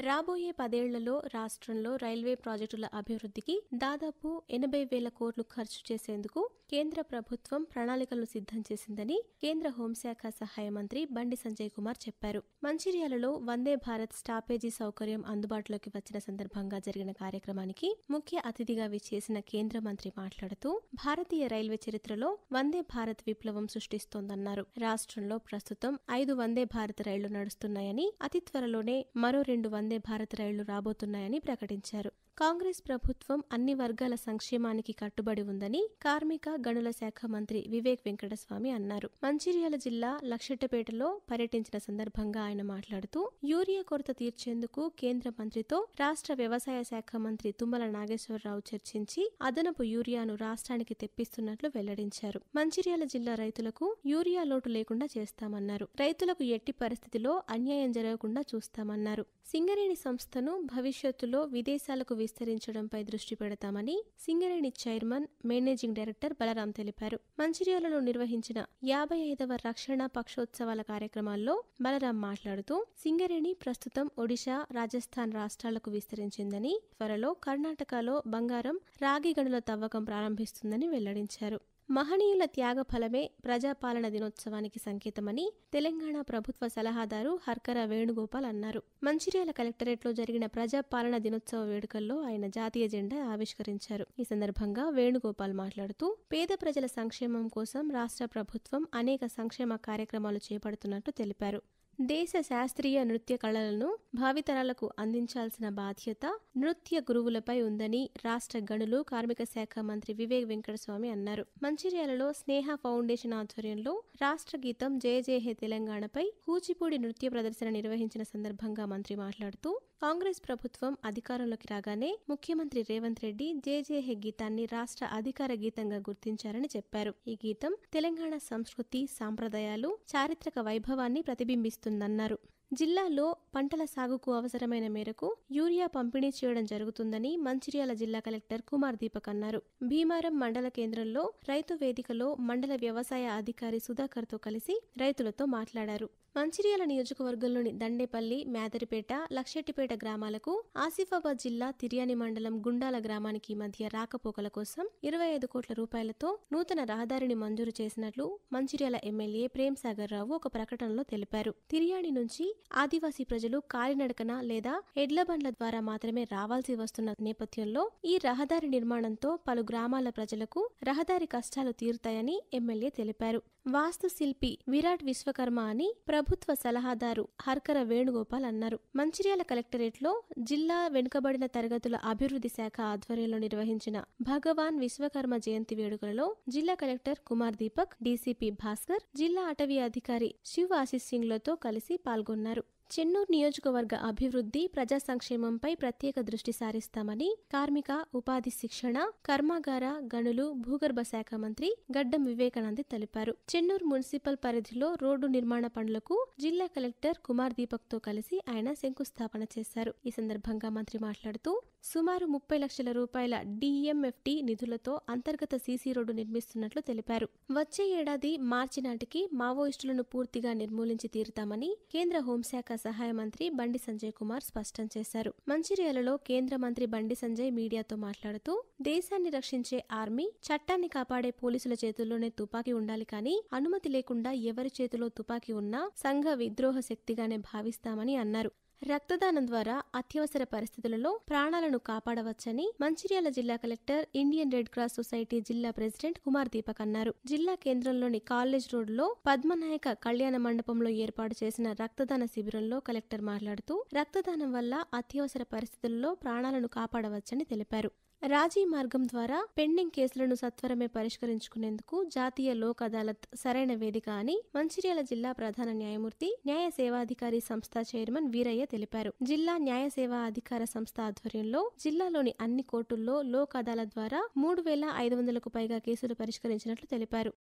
రాబోయే 10 ఏళ్లలో రాష్ట్రంలో రైల్వే ప్రాజెక్టుల అభివృద్ధికి దాదాపు 80,000 కోట్లు ఖర్చు చేసేందుకు కేంద్ర ప్రభుత్వం ప్రణాళికలను సిద్ధం చేసిందని కేంద్ర హోంశాఖ సహాయ మంత్రి బండి సంజయ్ కుమార్ చెప్పారు. మంచిర్యాలలో వందే భారత్ స్టాపేజీ సౌకర్యం అందుబాటులోకి వచ్చిన సందర్భంగా జరిగిన కార్యక్రమానికి ముఖ్య అతిథిగా విచ్చేసిన కేంద్ర మంత్రి మాట్లాడుతూ భారతీయ రైల్వే చరిత్రలో వందే భారత్ విప్లవం సృష్టిస్తోందన్నారు. రాష్ట్రంలో ప్రస్తుతం 5 వందే భారత్ రైళ్లు నడుస్తున్నాయని, అతి త్వరలోనే మరో 2 వందే భారత్ రైళ్లు రాబోతున్నాయని ప్రకటించారు. కాంగ్రెస్ ప్రభుత్వం అన్ని వర్గాల సంక్షేమానికి కట్టుబడి ఉందని కార్మిక గనుల శాఖ మంత్రి వివేక్ వెంకటస్వామి అన్నారు. మంచిర్యాల జిల్లా లక్షెట్టపేటలో పర్యటించిన సందర్భంగా ఆయన మాట్లాడుతూ యూరియా కొరత తీర్చేందుకు కేంద్ర మంత్రితో రాష్ట్ర వ్యవసాయ శాఖ మంత్రి తుమ్మల నాగేశ్వరరావు చర్చించి అదనపు యూరియాను రాష్ట్రానికి తెప్పిస్తున్నట్లు వెల్లడించారు. మంచిర్యాల జిల్లా రైతులకు యూరియా లోటు లేకుండా చేస్తామన్నారు. రైతులకు ఎట్టి పరిస్థితిలో అన్యాయం జరగకుండా చూస్తామన్నారు. సింగరేణి సంస్థను భవిష్యత్తులో విదేశాలకు విస్తరించడంపై దృష్టి పెడతామని Singareni chairman, managing director Balram తెలిపారు. మంచిర్యాలలో నిర్వహించిన 55వ రక్షణ పక్షోత్సవాల కార్యక్రమాల్లో బలరాం మాట్లాడుతూ సింగరేణి ప్రస్తుతం ఒడిశా, రాజస్థాన్ రాష్ట్రాలకు విస్తరించిందని, త్వరలో కర్ణాటకలో బంగారం, రాగి గనుల తవ్వకం ప్రారంభిస్తుందని వెల్లడించారు. మహనీయుల త్యాగ ఫలమే ప్రజాపాలన దినోత్సవానికి సంకేతమని తెలంగాణ ప్రభుత్వ సలహాదారు హర్కర వేణుగోపాల్ అన్నారు. మంచిర్యాల కలెక్టరేట్లో జరిగిన ప్రజాపాలన దినోత్సవ వేడుకల్లో ఆయన జాతీయ జెండా ఆవిష్కరించారు. ఈ సందర్భంగా వేణుగోపాల్ మాట్లాడుతూ పేద ప్రజల సంక్షేమం కోసం రాష్ట్ర ప్రభుత్వం అనేక సంక్షేమ కార్యక్రమాలు చేపడుతున్నట్టు తెలిపారు. దేశ శాస్త్రీయ నృత్య కళలను భావితరాలకు అందించాల్సిన బాధ్యత నృత్య గురువులపై ఉందని రాష్ట్ర గనులు, కార్మిక శాఖ మంత్రి వివేక్ వెంకటస్వామి అన్నారు. మంచిర్యాలలో స్నేహ ఫౌండేషన్ ఆధ్వర్యంలో రాష్ట్ర గీతం జయ జయ హే తెలంగాణపై కూచిపూడి నృత్య ప్రదర్శన నిర్వహించిన సందర్భంగా మంత్రి మాట్లాడుతూ కాంగ్రెస్ ప్రభుత్వం అధికారంలోకి రాగానే ముఖ్యమంత్రి రేవంత్ రెడ్డి జయ జయ హే గీతాన్ని రాష్ట్ర అధికార గీతంగా గుర్తించారని చెప్పారు. ఈ గీతం తెలంగాణ సంస్కృతి, సాంప్రదాయాలు, చారిత్రక వైభవాన్ని ప్రతిబింబిస్తుందన్నారు. జిల్లాలో పంటల సాగుకు అవసరమైన మేరకు యూరియా పంపిణీ చేయడం జరుగుతుందని మంచిర్యాల జిల్లా కలెక్టర్ కుమార్ దీపక్ అన్నారు. భీమారం మండల కేంద్రంలో రైతు వేదికలో మండల వ్యవసాయ అధికారి సుధాకర్తో కలిసి రైతులతో మాట్లాడారు. మంచిర్యాల నియోజకవర్గంలోని దండేపల్లి, మేదరిపేట, లక్షెట్టిపేట గ్రామాలకు ఆసిఫాబాద్ జిల్లా తిర్యాని మండలం గుండాల గ్రామానికి మధ్య రాకపోకల కోసం 25 కోట్ల రూపాయలతో నూతన రహదారిని మంజూరు చేసినట్లు మంచిర్యాల ఎమ్మెల్యే ప్రేమ్ సాగర్ రావు ఒక ప్రకటనలో తెలిపారు. తిర్యాని నుంచి ఆదివాసీ ప్రజలు కాలినడకన లేదా ఎడ్ల బండ్ల ద్వారా మాత్రమే రావాల్సి వస్తున్న నేపథ్యంలో ఈ రహదారి నిర్మాణంతో పలు గ్రామాల ప్రజలకు రహదారి కష్టాలు తీరుతాయని ఎమ్మెల్యే తెలిపారు. వాస్తు శిల్పి విరాట్ విశ్వకర్మ అని ప్రభుత్వ సలహాదారు హర్కర వేణుగోపాల్ అన్నారు. మంచిర్యాల కలెక్టరేట్లో జిల్లా వెనుకబడిన తరగతుల అభివృద్ధి శాఖ ఆధ్వర్యంలో నిర్వహించిన భగవాన్ విశ్వకర్మ జయంతి వేడుకలలో జిల్లా కలెక్టర్ కుమార్ దీపక్, డీసీపీ భాస్కర్, జిల్లా అటవీ అధికారి శివ్ ఆశీస్ సింగ్లతో కలిసి పాల్గొన్నారు. చెన్నూరు నియోజకవర్గ అభివృద్ధి, ప్రజా సంక్షేమంపై ప్రత్యేక దృష్టి సారిస్తామని కార్మిక, ఉపాధి శిక్షణ, కర్మాగార, గనులు, భూగర్భ శాఖ మంత్రి గడ్డం వివేకానంద తెలిపారు. చెన్నూరు మున్సిపల్ పరిధిలో రోడ్డు నిర్మాణ పనులకు జిల్లా కలెక్టర్ కుమార్ దీపక్ తో కలిసి ఆయన శంకుస్థాపన చేశారు. ఈ సందర్భంగా మంత్రి మాట్లాడుతూ సుమారు 30 లక్షల రూపాయల డిఎంఎఫ్టి నిధులతో అంతర్గత సీసీ రోడ్డు నిర్మిస్తున్నట్లు తెలిపారు. వచ్చే ఏడాది మార్చి నాటికి మావోయిస్టులను పూర్తిగా నిర్మూలించి తీరుతామని కేంద్ర హోంశాఖ సహాయ మంత్రి బండి సంజయ్ కుమార్ స్పష్టం చేశారు. మంచిర్యాలలో కేంద్ర మంత్రి బండి సంజయ్ మీడియాతో మాట్లాడుతూ దేశాన్ని రక్షించే ఆర్మీ, చట్టాన్ని కాపాడే పోలీసుల చేతుల్లోనే తుపాకీ ఉండాలి కానీ అనుమతి లేకుండా ఎవరి చేతిలో తుపాకీ ఉన్నా సంఘ విద్రోహ శక్తిగానే భావిస్తామని అన్నారు. రక్తదానం ద్వారా అత్యవసర పరిస్థితులలో ప్రాణాలను కాపాడవచ్చని మంచిర్యాల జిల్లా collector, Indian red cross society జిల్లా ప్రెసిడెంట్ కుమార్ దీపక్ అన్నారు. జిల్లా కేంద్రంలోని కాలేజ్ రోడ్లో పద్మనాయక కళ్యాణ మండపంలో ఏర్పాటు చేసిన రక్తదాన శిబిరంలో కలెక్టర్ మాట్లాడుతూ రక్తదానం వల్ల అత్యవసర పరిస్థితుల్లో ప్రాణాలను కాపాడవచ్చని తెలిపారు. రాజీ మార్గం ద్వారా పెండింగ్ కేసులను సత్వరమే పరిష్కరించుకునేందుకు జాతీయ లోక్ అదాలత్ సరైన వేదిక అని మంచిర్యాల జిల్లా ప్రధాన న్యాయమూర్తి, న్యాయ సేవాధికారి సంస్థ చైర్మన్ వీరయ్య తెలిపారు. జిల్లా న్యాయ సేవా అధికార సంస్థ ఆధ్వర్యంలో జిల్లాలోని అన్ని కోర్టుల్లో లోక్ అదాలత్ ద్వారా 3,500కు పైగా కేసులు పరిష్కరించినట్లు తెలిపారు.